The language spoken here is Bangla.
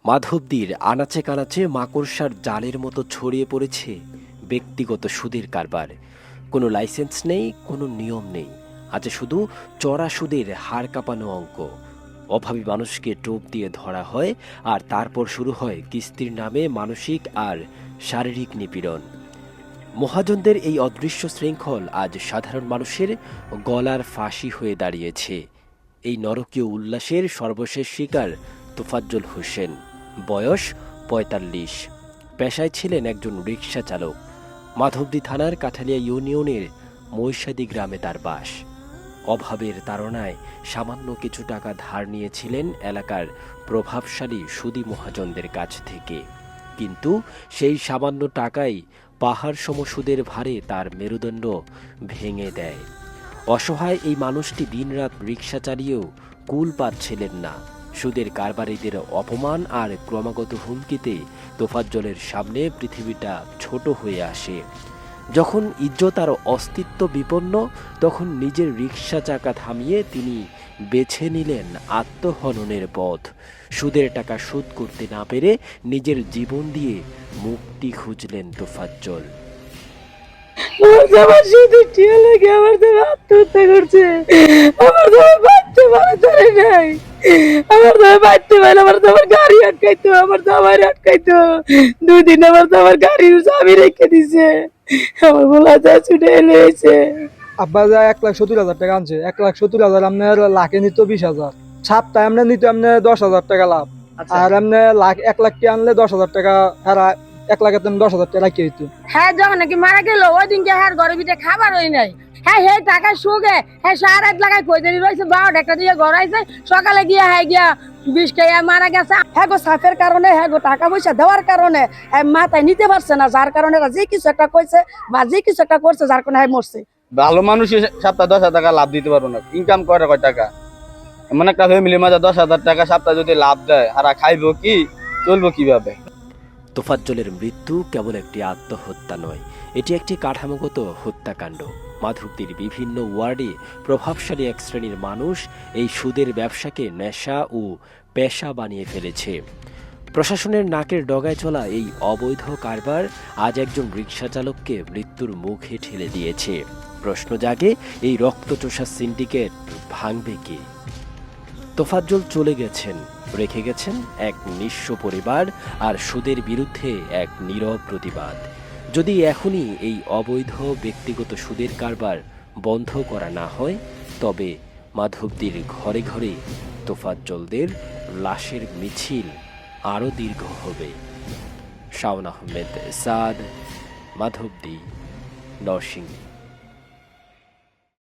মাধবদীর আনাচে কানাচে মাকড়সার জালের মতো ছড়িয়ে পড়েছে ব্যক্তিগত সুদের কারবার। কোনো লাইসেন্স নেই, কোনো নিয়ম নেই, আছে শুধু চড়া সুদের হাড় কাঁপানো অঙ্ক। অভাবী মানুষকে টোপ দিয়ে ধরা হয়, আর তারপর শুরু হয় কিস্তির নামে মানসিক আর শারীরিক নিপীড়ন। মহাজনদের এই অদৃশ্য শৃঙ্খল আজ সাধারণ মানুষের গলার ফাঁসি হয়ে দাঁড়িয়েছে। এই নরকীয় উল্লাসের সর্বশেষ শিকার তোফাজ্জল হোসেন, বয়স ৪৫। পেশায় ছিলেন একজন রিকশা চালক। মাধবদী থানার কাঠালিয়া ইউনিয়নের মৈশাদী গ্রামে তার বাস। অভাবের তাড়নায় সামান্য কিছু টাকা ধার নিয়েছিলেন এলাকার প্রভাবশালী সুদী মহাজনদের কাছ থেকে, কিন্তু সেই সামান্য টাকাই পাহাড় সম সুদের ভারে তার মেরুদণ্ড ভেঙে দেয়। অসহায় এই মানুষটি দিনরাত রিকশা চালিয়েও কুল পাচ্ছিলেন না। সুদের কারবারিদের অপমান আর ক্রমাগত হুমকিতে তোফাজ্জলের সামনে পৃথিবীটা ছোট হয়ে আসে। যখন ইজ্জত আর অস্তিত্ব বিপন্ন, তখন নিজের রিকশা চাকা থামিয়ে তিনি বেছে নিলেন আত্মহননের পথ। সুদের টাকা শোধ করতে না পেরে নিজের জীবন দিয়ে মুক্তি খুঁজলেন তোফাজ্জল। আমার শুধু টিয়া লাগে, আমার তো আত্মহত্যা করছে। আমার তো বাঁচতে পারে নাই, আমার তো বাঁচতে পারে, আমার তো আমার গাড়ি আটকাইতো, আমার তো আমার আটকাইতো 2 দিন, আমার তো আমার গাড়ির চাবি রেখে দিছে, আমার বলা যায় ছুটে এলেছে। আব্বা যা 1,70,000 টাকা আনছে, 1,70,000 আপনার লাখে নিত 20,000, সপ্তাহে আপনার নিত আপনার 10,000 টাকা লাভ। আর আপনার 1 লাখ টাকা আনলে 10,000 টাকা, আর 1 লাখ 10,000 টাকা রাখি হইতো। হ্যাঁ, যখন নাকি মারা গেল ওই দিনকে হ্যাঁ ঘরের ভিতরে খাবার হই নাই। হ্যাঁ হে টাকা সুগে হ্যাঁ 7-8 লাখ কইদেরি রয়েছে, 12 একটা দিয়ে ঘর আইছে, সকালে গিয়া হ্যাঁ গিয়া 20 খাইয়া মারা গেছে। হ্যাঁ গো সাফের কারণে, হ্যাঁ গো টাকা পয়সা দেওয়ার কারণে হ্যাঁ মাথায় নিতে পারছে না, যার কারণে যে কিছু একটা কইছে বা যে কিছু একটা করছে, যার কারণে হ্যাঁ মরছে। ভালো মানুষ সপ্তাহে 10,000 টাকা লাভ দিতে পারবো না, ইনকাম করে কয় টাকা? এমন একটা ফ্যামিলির মাঝে 10,000 টাকা সপ্তাহে যদি লাভ দেয়, আর খাইবো কি, চলবো কিভাবে? তোফাজ্জলের মৃত্যু কেবল একটি আত্মহত্যা নয়, এটি একটি কাঠামোগত হত্যাকাণ্ড। মাধবদীর বিভিন্ন ওয়ার্ডে প্রভাবশালী এক শ্রেণীর মানুষ এই সুদের ব্যবসাকে নেশা ও পেশা বানিয়ে ফেলেছে। প্রশাসনের নাকের ডগায় চলা এই অবৈধ কারবার আজ একজন রিকশা চালককে মৃত্যুর মুখে ঠেলে দিয়েছে। প্রশ্ন জাগে, এই রক্তচোষা সিন্ডিকেট ভাঙবে কে? তোফাজ্জল চলে গেছেন, রেখে গেছেন এক নিঃস্ব পরিবার আর সুদের বিরুদ্ধে এক নীরব প্রতিবাদ। যদি এখনই এই অবৈধ ব্যক্তিগত সুদের কারবার বন্ধ করা না হয়, তবে মাধবদীর ঘরে ঘরে তোফাজ্জলদের লাশের মিছিল আরও দীর্ঘ হবে। শাওন আহমেদ সাদ, মাধবদী, নরসিংদী।